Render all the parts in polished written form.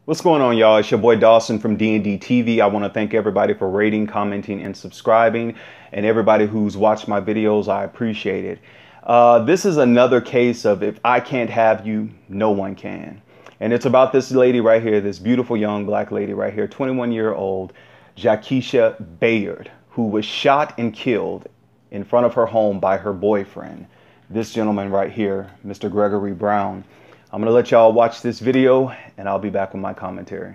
What's going on, y'all? It's your boy Dawson from D&D TV. I want to thank everybody for rating, commenting, and subscribing. And everybody who's watched my videos, I appreciate it. This is another case of if I can't have you, no one can. And it's about this lady right here, this beautiful young black lady right here, 21-year-old Jackisha Bayard, who was shot and killed in front of her home by her boyfriend. This gentleman right here, Mr. Gregory Brown. I'm going to let y'all watch this video, and I'll be back with my commentary.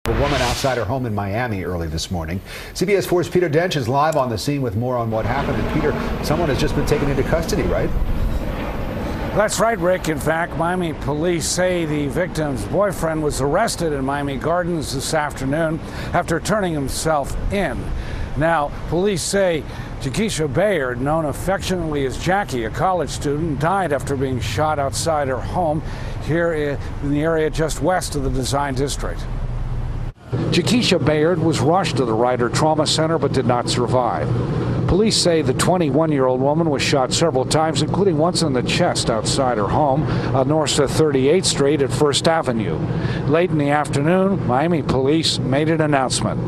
A woman outside her home in Miami early this morning. CBS 4's Peter Dench is live on the scene with more on what happened. And Peter, someone has just been taken into custody, right? That's right, Rick. In fact, Miami police say the victim's boyfriend was arrested in Miami Gardens this afternoon after turning himself in. Now, police say Jackisha Bayard, known affectionately as Jackie, a college student, died after being shot outside her home here in the area just west of the Design District. Jackisha Bayard was rushed to the Ryder Trauma Center but did not survive. Police say the 21-year-old woman was shot several times, including once in the chest outside her home on North 38th Street at First Avenue. Late in the afternoon, Miami police made an announcement.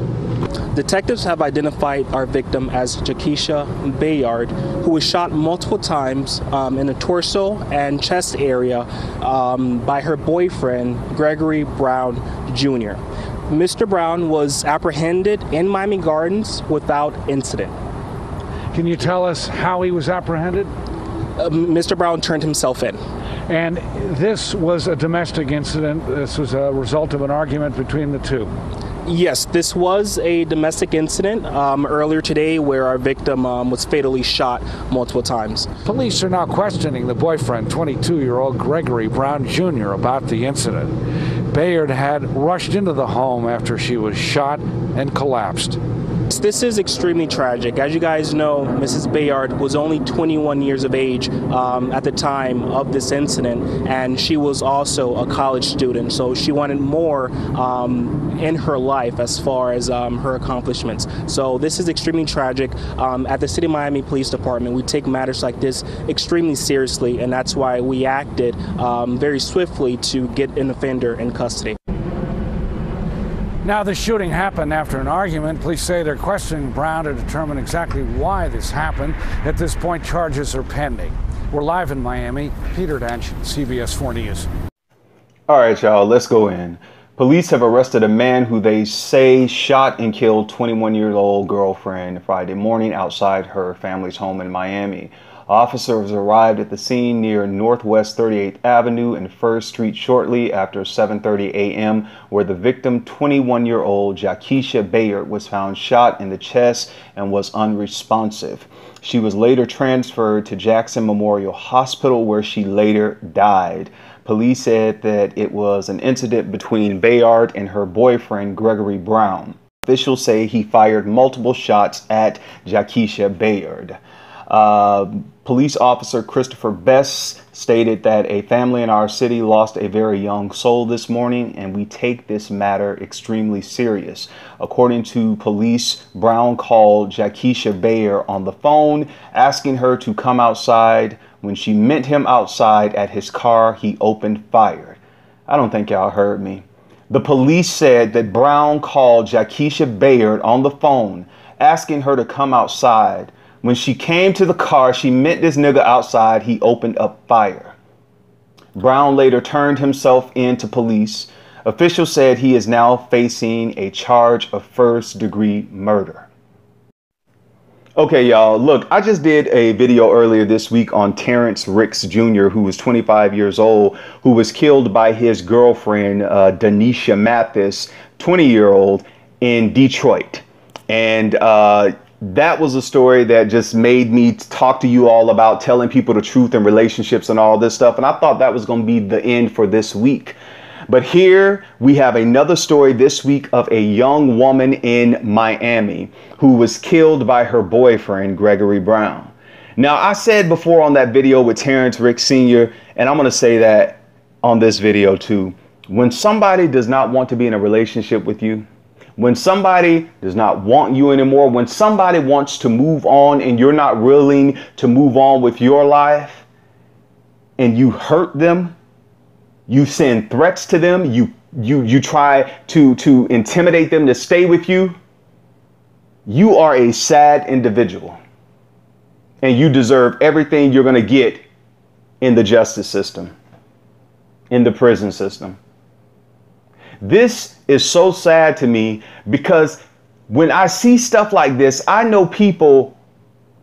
Detectives have identified our victim as Jackisha Bayard, who was shot multiple times in the torso and chest area by her boyfriend, Gregory Brown, Jr. Mr. Brown was apprehended in Miami Gardens without incident. Can you tell us how he was apprehended? Mr. Brown turned himself in. And this was a domestic incident. This was a result of an argument between the two. Yes, this was a domestic incident earlier today where our victim was fatally shot multiple times. Police are now questioning the boyfriend, 22-year-old Gregory Brown Jr., about the incident. Bayard had rushed into the home after she was shot and collapsed. This is extremely tragic. As you guys know, Mrs. Bayard was only 21 years of age at the time of this incident, and she was also a college student, so she wanted more in her life as far as her accomplishments. So this is extremely tragic. At the City of Miami Police Department, we take matters like this extremely seriously, and that's why we acted very swiftly to get an offender in custody. Now, the shooting happened after an argument. Police say they're questioning Brown to determine exactly why this happened. At this point, charges are pending. We're live in Miami. Peter Dench, CBS 4 News. All right, y'all, let's go in. Police have arrested a man who they say shot and killed 21-year-old girlfriend Friday morning outside her family's home in Miami. Officers arrived at the scene near Northwest 38th Avenue and 1st Street shortly after 7:30 a.m., where the victim, 21-year-old Jackisha Bayard, was found shot in the chest and was unresponsive. She was later transferred to Jackson Memorial Hospital, where she later died. Police said that it was an incident between Bayard and her boyfriend, Gregory Brown. Officials say he fired multiple shots at Jackisha Bayard. Police officer Christopher Best stated that a family in our city lost a very young soul this morning, and we take this matter extremely serious. According to police, Brown called Jackisha Bayard on the phone, asking her to come outside. When she met him outside at his car, he opened fire. I don't think y'all heard me. The police said that Brown called Jackisha Bayard on the phone, asking her to come outside. When she came to the car, she met this nigga outside. He opened up fire. Brown later turned himself in to police. Officials said he is now facing a charge of first-degree murder. Okay, y'all, look, I just did a video earlier this week on Terrence Ricks Jr., who was 25 years old, who was killed by his girlfriend, Danisha Mathis, 20-year-old, in Detroit. And that was a story that just made me talk to you all about telling people the truth in relationships and all this stuff. And I thought that was going to be the end for this week. But here we have another story this week of a young woman in Miami who was killed by her boyfriend, Gregory Brown. Now, I said before on that video with Terrence Ricks Sr., and I'm going to say that on this video too, when somebody does not want to be in a relationship with you, when somebody does not want you anymore, when somebody wants to move on and you're not willing to move on with your life and you hurt them, You send threats to them. You try to intimidate them to stay with you. You are a sad individual. And you deserve everything you're going to get in the justice system, in the prison system. This is so sad to me because when I see stuff like this, I know people,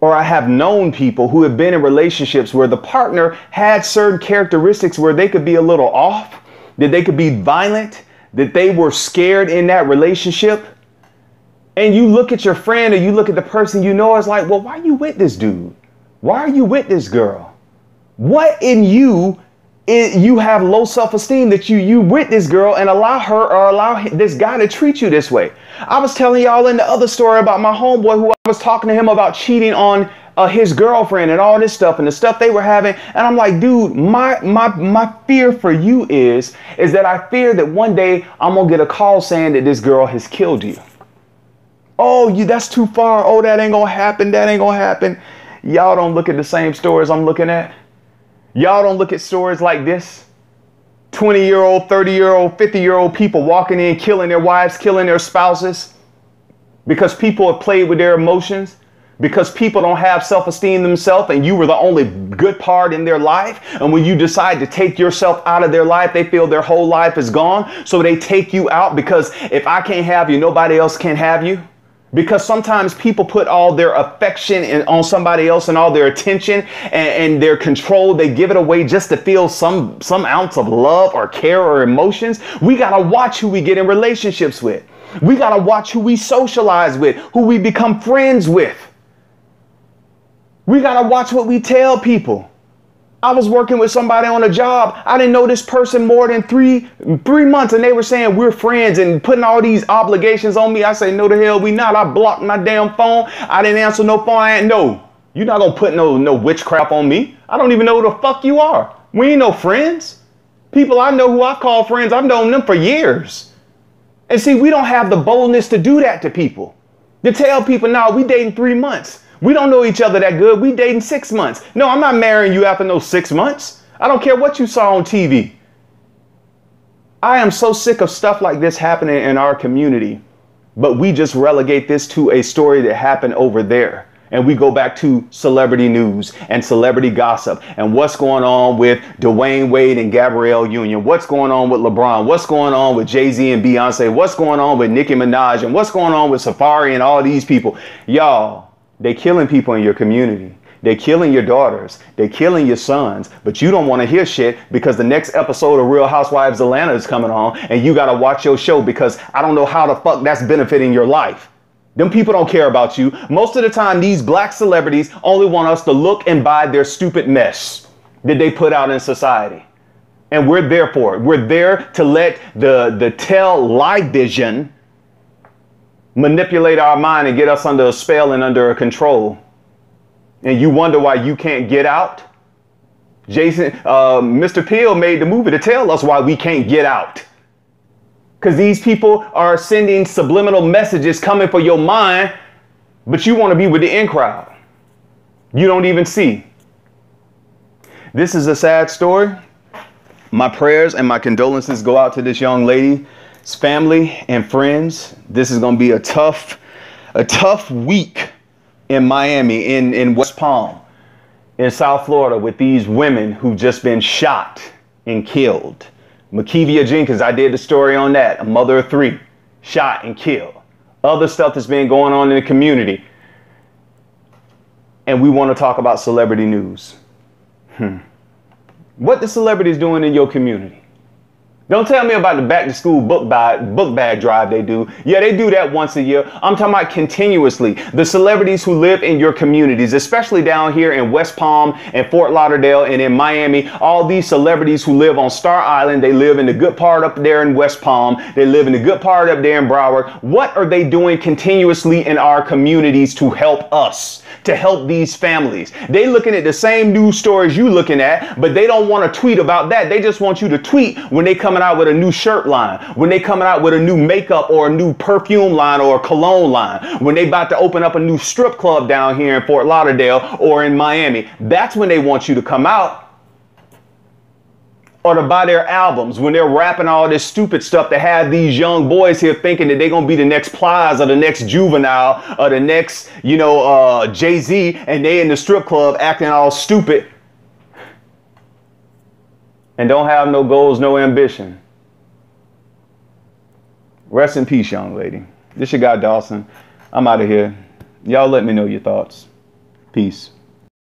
or I have known people who have been in relationships where the partner had certain characteristics where they could be a little off, that they could be violent, that they were scared in that relationship. And you look at your friend or you look at the person you know, it's like, well, why are you with this dude? Why are you with this girl? What in you have low self-esteem that you with this girl and allow her or allow this guy to treat you this way? I was telling y'all in the other story about my homeboy who I was talking to him about cheating on his girlfriend and all this stuff and the stuff they were having. And I'm like, dude, my fear for you is that I fear that one day I'm going to get a call saying that this girl has killed you. Oh, that's too far. Oh, that ain't going to happen. That ain't going to happen. Y'all don't look at the same stories I'm looking at. Y'all don't look at stories like this. 20-year-old, 30-year-old, 50-year-old people walking in, killing their wives, killing their spouses because people have played with their emotions, because people don't have self-esteem themselves and you were the only good part in their life. And when you decide to take yourself out of their life, they feel their whole life is gone. So they take you out because if I can't have you, nobody else can have you. Because sometimes people put all their affection on somebody else and all their attention and their control. They give it away just to feel some ounce of love or care or emotions. We got to watch who we get in relationships with. We got to watch who we socialize with, who we become friends with. We got to watch what we tell people. I was working with somebody on a job. I didn't know this person more than three months, and they were saying we're friends and putting all these obligations on me. I say, no, the hell we not. I blocked my damn phone. I didn't answer no phone. I ain't no. You're not gonna put no witchcraft on me. I don't even know who the fuck you are. We ain't no friends. People I know who I call friends, I've known them for years. And see, we don't have the boldness to do that to people. To tell people, no, we dating 3 months. We don't know each other that good. We dating 6 months. No, I'm not marrying you after no 6 months. I don't care what you saw on TV. I am so sick of stuff like this happening in our community, but we just relegate this to a story that happened over there. And we go back to celebrity news and celebrity gossip and what's going on with Dwayne Wade and Gabrielle Union. What's going on with LeBron? What's going on with Jay-Z and Beyonce? What's going on with Nicki Minaj? And what's going on with Safari and all these people? Y'all, they killing people in your community. They're killing your daughters. They're killing your sons. But you don't want to hear shit because the next episode of Real Housewives Atlanta is coming on and you got to watch your show because I don't know how the fuck that's benefiting your life. Them people don't care about you. Most of the time, these black celebrities only want us to look and buy their stupid mess that they put out in society. And we're there for it. We're there to let the television manipulate our mind and get us under a spell and under a control. And you wonder why you can't get out? Mr. Peel made the movie to tell us why we can't get out. Because these people are sending subliminal messages coming for your mind, but you want to be with the in crowd. You don't even see. This is a sad story. My prayers and my condolences go out to this young lady's family and friends. This is going to be a tough week in Miami, in West Palm, in South Florida, with these women who've just been shot and killed. Makivia Jenkins, I did the story on that. A mother of 3, shot and killed. Other stuff that's been going on in the community. And we want to talk about celebrity news. What the celebrities doing in your community? Don't tell me about the back to school book bag drive they do. Yeah, they do that once a year. I'm talking about continuously. The celebrities who live in your communities, especially down here in West Palm and Fort Lauderdale and in Miami, all these celebrities who live on Star Island, they live in the good part up there in West Palm. They live in the good part up there in Broward. What are they doing continuously in our communities to help us, to help these families? They looking at the same news stories you looking at, but they don't want to tweet about that. They just want you to tweet when they coming out with a new shirt line, when they coming out with a new makeup or a new perfume line or a cologne line, when they about to open up a new strip club down here in Fort Lauderdale or in Miami. That's when they want you to come out. or to buy their albums when they're rapping all this stupid stuff to have these young boys here thinking that they're going to be the next Plies or the next Juvenile or the next, Jay-Z, and they in the strip club acting all stupid and don't have no goals, no ambition. Rest in peace, young lady. This your guy, Dawson. I'm out of here. Y'all let me know your thoughts. Peace.